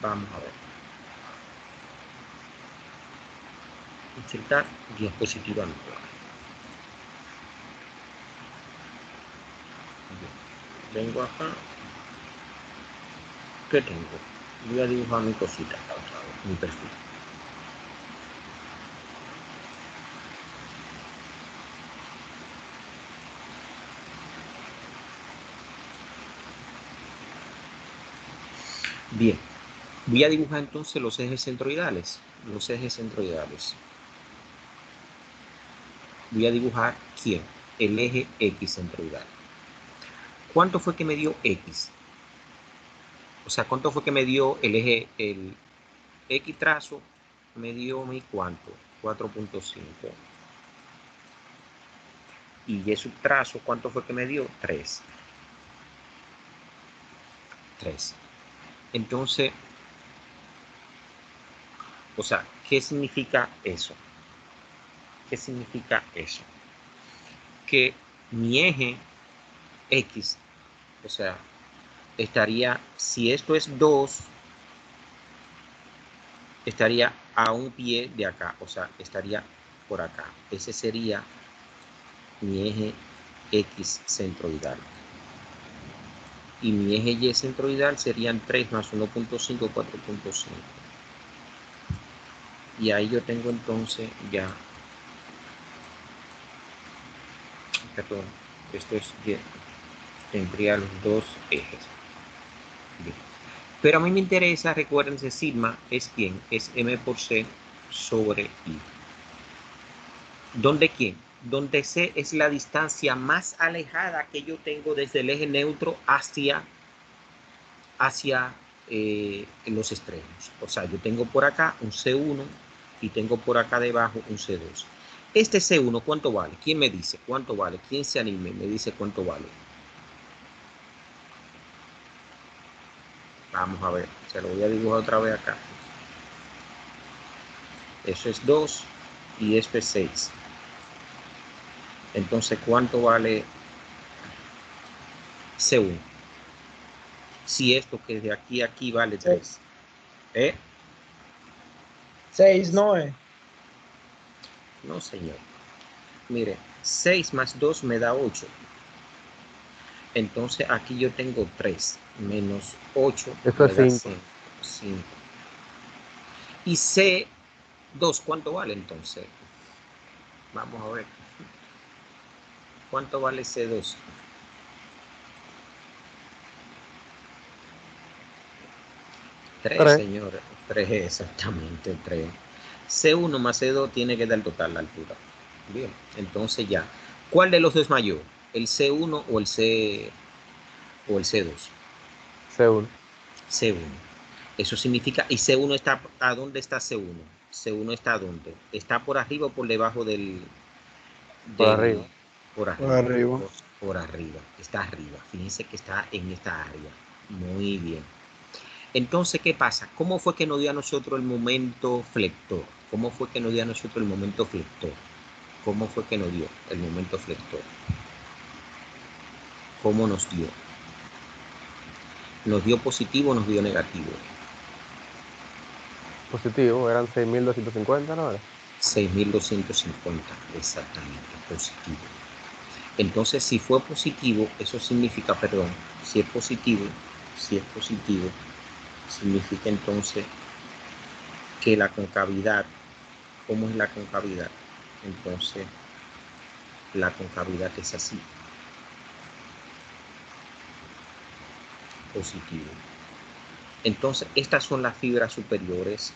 Vamos a ver. Insertar diapositiva nueva. Bien. Vengo acá. ¿Qué tengo? Voy a dibujar mi cosita acá otra vez, mi perfil. Bien, voy a dibujar entonces los ejes centroidales. Los ejes centroidales. Voy a dibujar ¿quién? El eje X centroidal. ¿Cuánto fue que me dio X? O sea, ¿cuánto fue que me dio el eje, el X trazo? Me dio mi ¿cuánto? 4.5. Y Y subtrazo, ¿cuánto fue que me dio? 3. 3. Entonces, o sea, ¿qué significa eso? ¿Qué significa eso? Que mi eje X, o sea, estaría, si esto es 2, estaría a un pie de acá, o sea, estaría por acá. Ese sería mi eje X centroidal. Y mi eje Y centroidal serían 3 más 1.5, 4.5. Y ahí yo tengo entonces ya, perdón, esto es Y, tendría los dos ejes. Bien. Pero a mí me interesa, recuérdense, sigma es quién, es M por C sobre I. ¿Dónde quién? Donde C es la distancia más alejada que yo tengo desde el eje neutro hacia los extremos. O sea, yo tengo por acá un C1 y tengo por acá debajo un C2. Este C1, ¿cuánto vale? ¿Quién me dice cuánto vale? ¿Quién se anime? Me dice cuánto vale. Vamos a ver, se lo voy a dibujar otra vez acá. Eso es 2 y esto es 6. Entonces, ¿cuánto vale C1? Si esto que de aquí a aquí vale 3. 6 no es. No, señor. Mire, 6 más 2 me da 8. Entonces, aquí yo tengo 3 menos 8 Eso me es da 5. 5. Y C2, ¿cuánto vale entonces? Vamos a ver. ¿Cuánto vale C2? 3, señores. 3 exactamente, 3. C1 más C2 tiene que dar total la altura. Bien, entonces ya. ¿Cuál de los dos es mayor? ¿El C1 o el C2? C1. C1. Eso significa, ¿y C1 está, a dónde está C1? C1 está a dónde? ¿Está por arriba o por debajo del Por arriba. Por arriba. Por arriba. Por arriba. Está arriba. Fíjense que está en esta área. Muy bien. Entonces, ¿qué pasa? ¿Cómo fue que nos dio a nosotros el momento flector? ¿Cómo fue que nos dio a nosotros el momento flector? ¿Cómo fue que nos dio el momento flector? ¿Cómo nos dio? ¿Nos dio positivo o nos dio negativo? Positivo, eran 6.250, ¿no era? 6.250, exactamente, positivo. Entonces, si fue positivo, eso significa, perdón, si es positivo, significa entonces que la concavidad, ¿cómo es la concavidad? Entonces, la concavidad es así, positivo. Entonces, estas son las fibras superiores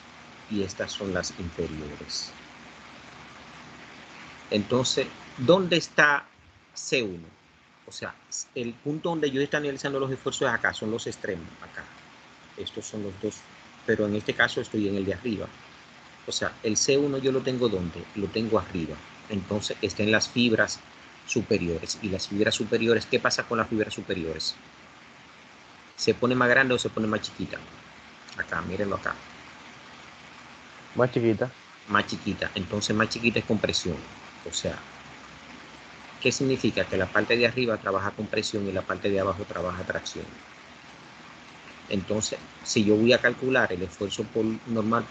y estas son las inferiores. Entonces, ¿dónde está C1? O sea, el punto donde yo estoy analizando los esfuerzos es acá, son los extremos, acá. Estos son los dos, pero en este caso estoy en el de arriba. O sea, el C1 yo lo tengo ¿dónde? Lo tengo arriba. Entonces está en las fibras superiores. Y las fibras superiores, ¿qué pasa con las fibras superiores? ¿Se pone más grande o se pone más chiquita? Acá, mírenlo acá. Más chiquita. Más chiquita. Entonces más chiquita es compresión. O sea, ¿qué significa? Que la parte de arriba trabaja con presión y la parte de abajo trabaja tracción. Entonces, si yo voy a calcular el esfuerzo normal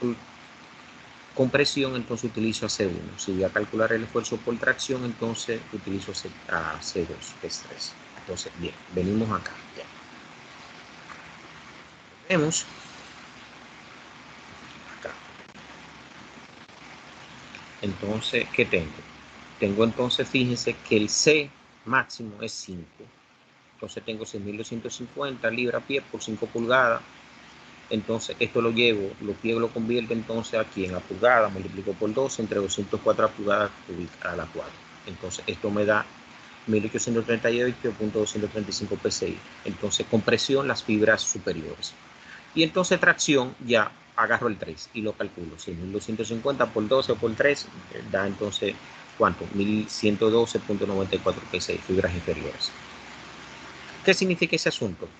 compresión, entonces utilizo a C1. Si voy a calcular el esfuerzo por tracción, entonces utilizo a C2, que es 3. Entonces, bien, venimos acá. Ya. Vemos acá. Entonces, ¿qué tengo? Tengo entonces, fíjense que el C máximo es 5. Entonces tengo 6.250 libras-pie por 5 pulgadas. Entonces esto lo llevo, los pies lo convierto entonces aquí en la pulgada, multiplico por 2 entre 204 pulgadas cúbicas a la 4. Entonces esto me da 1838.235 psi. Entonces compresión las fibras superiores. Y entonces tracción ya agarro el 3 y lo calculo. 6.250 por 12 o por 3 da entonces, ¿cuánto? 1.112.94 psi, fibras inferiores. ¿Qué significa ese asunto?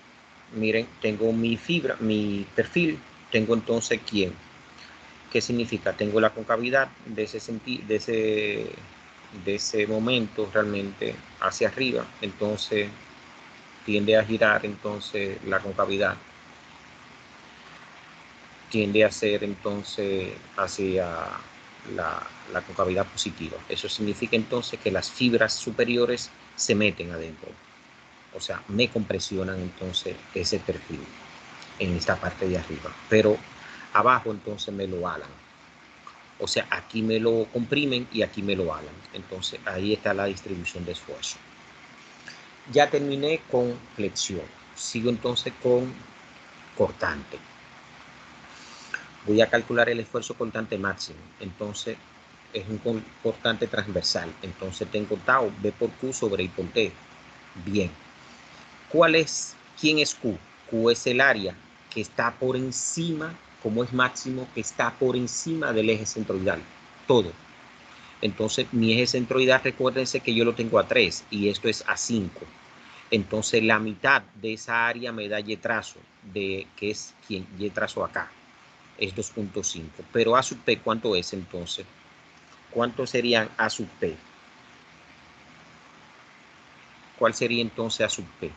Miren, tengo mi fibra, mi perfil, tengo entonces ¿quién? ¿Qué significa? Tengo la concavidad de ese momento realmente hacia arriba, entonces tiende a girar entonces la concavidad, tiende a ser entonces hacia la concavidad positiva. Eso significa entonces que las fibras superiores se meten adentro. O sea, me compresionan entonces ese perfil en esta parte de arriba, pero abajo entonces me lo alan. O sea, aquí me lo comprimen y aquí me lo alan. Entonces ahí está la distribución de esfuerzo. Ya terminé con flexión. Sigo entonces con cortante. Voy a calcular el esfuerzo cortante máximo. Entonces es un cortante transversal. Entonces tengo tau B por Q sobre I por T. Bien. ¿Quién es Q? Q es el área que está por encima, como es máximo, que está por encima del eje centroidal. Todo. Entonces, mi eje centroidal, recuérdense que yo lo tengo a 3 y esto es a 5. Entonces, la mitad de esa área me da Y trazo, que es quien Y trazo acá. Es 2.5. Pero A sub P, ¿cuánto es entonces? ¿Cuánto serían A sub P? ¿Cuál sería entonces A sub P?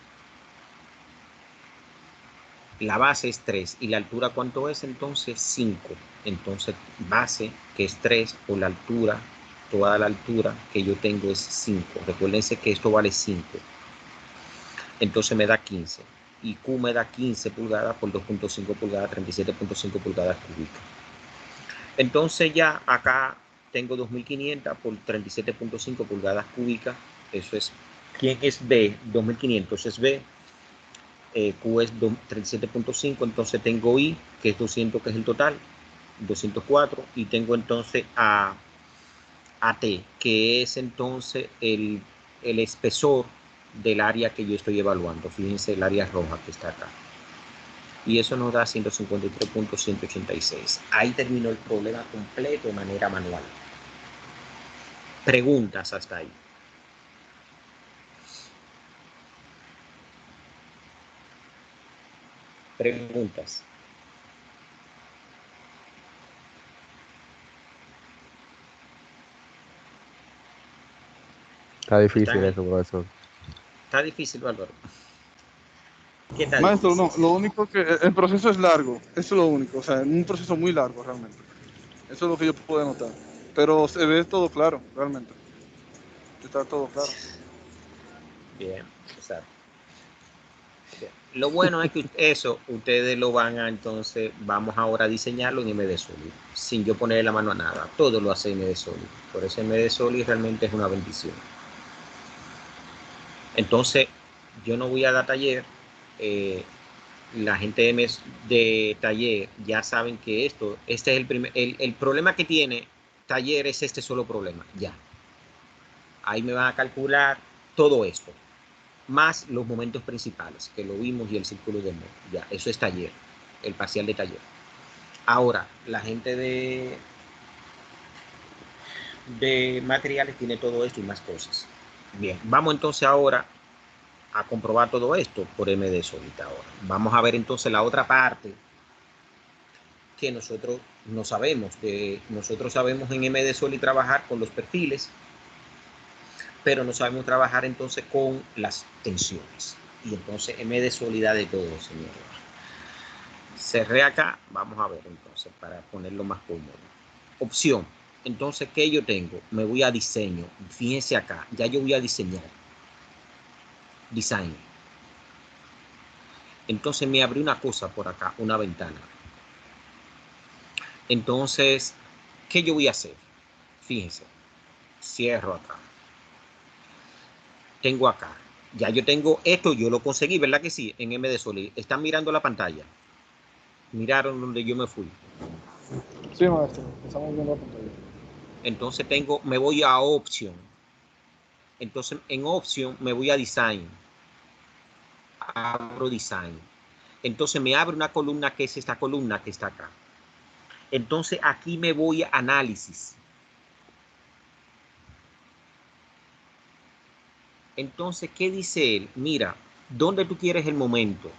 La base es 3 y la altura ¿cuánto es? Entonces 5. Entonces base, que es 3, por la altura, toda la altura que yo tengo es 5. Recuérdense que esto vale 5. Entonces me da 15. Y Q me da 15 pulgadas por 2.5 pulgadas, 37.5 pulgadas cúbicas. Entonces ya acá tengo 2.500 por 37.5 pulgadas cúbicas. Eso es, ¿quién es B? 2.500 es B. Q es 37.5, entonces tengo I, que es 200, que es el total, 204, y tengo entonces a T, que es entonces el espesor del área que yo estoy evaluando. Fíjense el área roja que está acá. Y eso nos da 153.186. Ahí terminó el problema completo de manera manual. Preguntas hasta ahí. Preguntas. Está difícil eso, profesor. Está difícil, Álvaro. ¿Qué está Maestro, difícil? no, lo único que el proceso es largo, eso es lo único, o sea, un proceso muy largo realmente. Eso es lo que yo puedo notar. Pero se ve todo claro, realmente. Está todo claro. Bien, exacto. Bien. Lo bueno es que eso ustedes lo van a, entonces, vamos ahora a diseñarlo en MD Solid, sin yo ponerle la mano a nada. Todo lo hace MD Solid. Por eso MD Solid realmente es una bendición. Entonces, yo no voy a dar taller. La gente de taller ya saben que este es el problema que tiene taller es este solo problema. Ya. Ahí me van a calcular todo esto, más los momentos principales, que lo vimos, y el círculo de Moore. Ya, eso es taller, el parcial de taller. Ahora, la gente de materiales tiene todo esto y más cosas. Bien, vamos entonces ahora a comprobar todo esto por MD Solid ahora. Vamos a ver entonces la otra parte que nosotros no sabemos. Nosotros sabemos en MD Solid trabajar con los perfiles, pero no sabemos trabajar entonces con las tensiones. Y entonces MD Solid da de todo, señores. Cerré acá, vamos a ver entonces para ponerlo más cómodo. opción. Entonces, ¿qué yo tengo? Me voy a diseño. Fíjense acá, ya yo voy a diseñar. Design. Entonces me abrió una cosa por acá, una ventana. Entonces, ¿qué yo voy a hacer? Fíjense, cierro acá. Tengo acá. Ya yo tengo esto, yo lo conseguí, ¿verdad que sí? En MD Solid. Están mirando la pantalla. Miraron donde yo me fui. Sí, maestro, estamos viendo la pantalla. Entonces me voy a Option. Entonces en Option me voy a Design. Abro Design. Entonces me abre una columna que es esta columna que está acá. Entonces aquí me voy a Análisis. Entonces, ¿qué dice él? Mira, ¿dónde tú quieres el momento?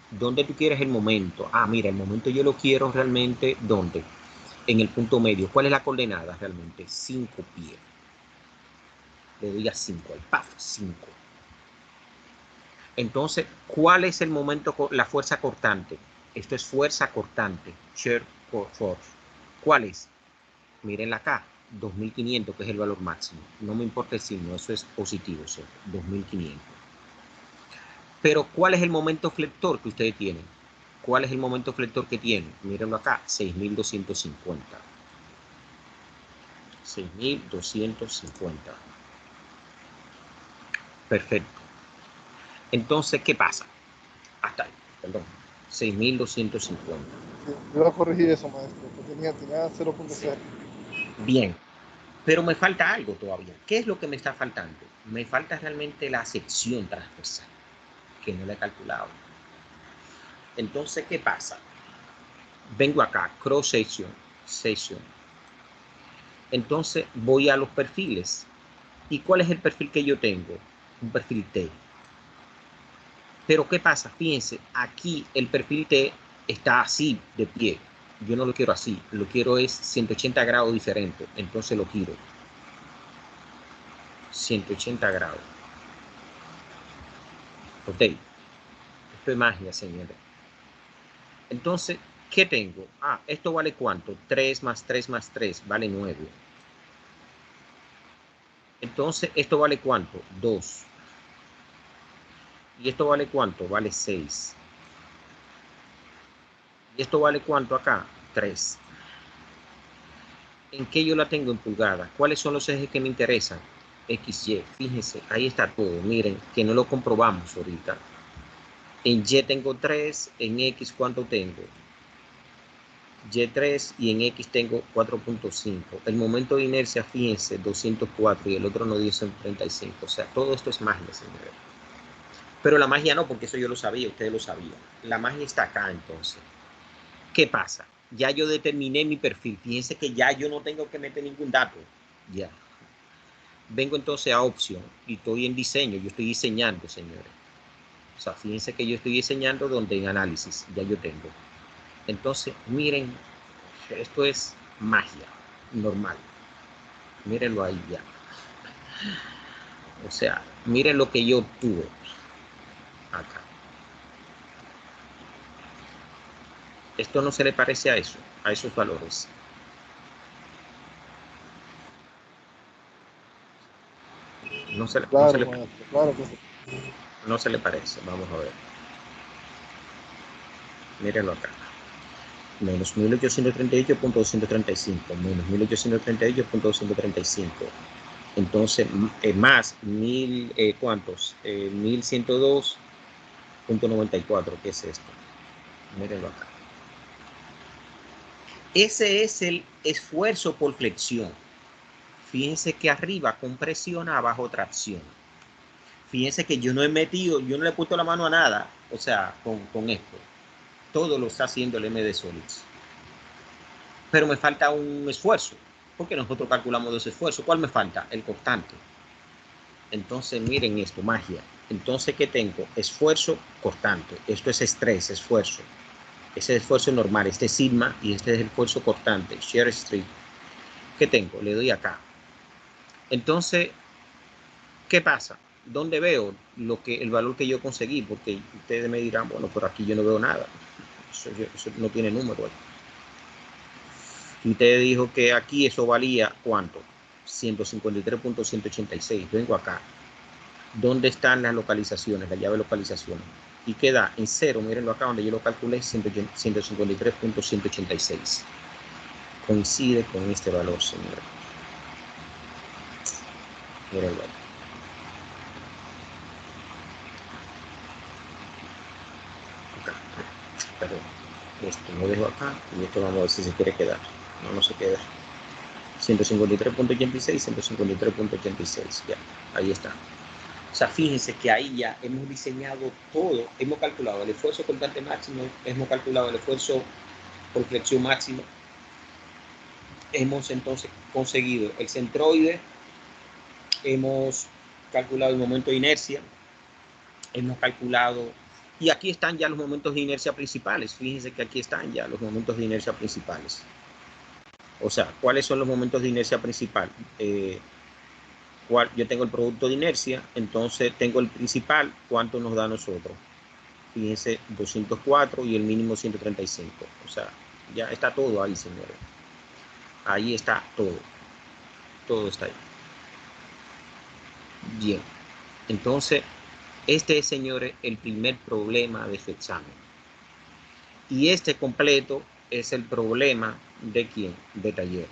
¿Dónde tú quieres el momento? Ah, mira, el momento yo lo quiero realmente, ¿dónde? En el punto medio. ¿Cuál es la coordenada realmente? 5 pies. Le doy a 5, al PAF, 5. Entonces, ¿cuál es el momento, la fuerza cortante? Esto es fuerza cortante, shear force. ¿Cuál es? Mírenla acá, 2500, que es el valor máximo. No me importa el signo, eso es positivo, ¿sí? 2500. Pero, ¿cuál es el momento flector que ustedes tienen? ¿Cuál es el momento flector que tienen? Mírenlo acá, 6250. 6250. Perfecto. Entonces, ¿qué pasa? Hasta ahí, perdón. 6250. Yo voy a corregir eso, maestro, porque tenía 0.0. Bien, pero me falta algo todavía. ¿Qué es lo que me está faltando? Me falta realmente la sección transversal, que no la he calculado. Entonces, ¿qué pasa? Vengo acá, cross section. Entonces, voy a los perfiles. ¿Y cuál es el perfil que yo tengo? Un perfil T. Pero ¿qué pasa? Fíjense, aquí el perfil T está así, de pie. Yo no lo quiero así, lo quiero es 180 grados diferente. Entonces lo giro. 180 grados. Ok. Esto es magia, señores. Entonces, ¿qué tengo? Ah, ¿esto vale cuánto? 3 más 3 más 3 vale 9. Entonces, ¿esto vale cuánto? 2. ¿Y esto vale cuánto? Vale 6. ¿Y esto vale cuánto acá? 3. ¿En qué yo la tengo en pulgadas? ¿Cuáles son los ejes que me interesan? X, Y. Fíjense, ahí está todo. Miren, que no lo comprobamos ahorita. En Y tengo 3, en X, ¿cuánto tengo? Y3 y en X tengo 4.5. El momento de inercia, fíjense, 204 y el otro no dio 135. O sea, todo esto es magia, señores. Pero la magia no, porque eso yo lo sabía, ustedes lo sabían. La magia está acá, entonces. ¿Qué pasa? Ya yo determiné mi perfil. Fíjense que ya yo no tengo que meter ningún dato. Ya. Vengo entonces a opción y estoy en diseño. Yo estoy diseñando, señores. O sea, fíjense que yo estoy diseñando donde en análisis ya yo tengo. Entonces, miren, esto es magia normal. Mírenlo ahí ya. O sea, miren lo que yo obtuve acá. Esto no se le parece a eso, a esos valores. No se le parece. Vamos a ver. Mírenlo acá. Menos 1838.235. Menos 1838.235. Entonces, más 1000, ¿cuántos? 1102.94. ¿Qué es esto? Mírenlo acá. Ese es el esfuerzo por flexión. Fíjense que arriba compresión, abajo tracción. Fíjense que yo no he metido, yo no le he puesto la mano a nada, o sea, con esto. Todo lo está haciendo el MD Solids. Pero me falta un esfuerzo, porque nosotros calculamos dos esfuerzos. ¿Cuál me falta? El constante. Entonces, miren esto, magia. Entonces, ¿qué tengo? Esfuerzo cortante. Esto es estrés, esfuerzo. Ese es esfuerzo normal, este es sigma y este es el esfuerzo cortante, shear stress. ¿Qué tengo? Le doy acá. Entonces, ¿qué pasa? ¿Dónde veo el valor que yo conseguí? Porque ustedes me dirán, bueno, por aquí yo no veo nada. Eso no tiene número. Y usted dijo que aquí eso valía, ¿cuánto? 153.186. Vengo acá. ¿Dónde están las localizaciones, la llave de localizaciones? Y queda en cero, mírenlo acá donde yo lo calculé, 153.186. Coincide con este valor, señores. Mírenlo acá. Perdón, esto lo dejo acá y esto vamos a ver si se quiere quedar. No se queda. 153.86, 153.86, ya, ahí está. O sea, fíjense que ahí ya hemos diseñado todo, hemos calculado el esfuerzo cortante máximo, hemos calculado el esfuerzo por flexión máximo, hemos entonces conseguido el centroide, hemos calculado el momento de inercia, hemos calculado, y aquí están ya los momentos de inercia principales. Fíjense que aquí están ya los momentos de inercia principales. O sea, ¿cuáles son los momentos de inercia principal? Yo tengo el producto de inercia, entonces tengo el principal, ¿cuánto nos da a nosotros? Fíjense, 204 y el mínimo 135. O sea, ya está todo ahí, señores. Ahí está todo. Todo está ahí. Bien. Entonces, este es, señores, el primer problema de su examen. Y este completo es el problema de ¿quién? De taller.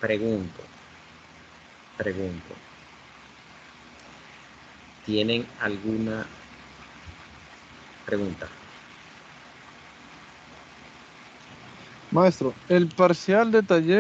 Pregunto. ¿Tienen alguna pregunta? Maestro, el parcial de taller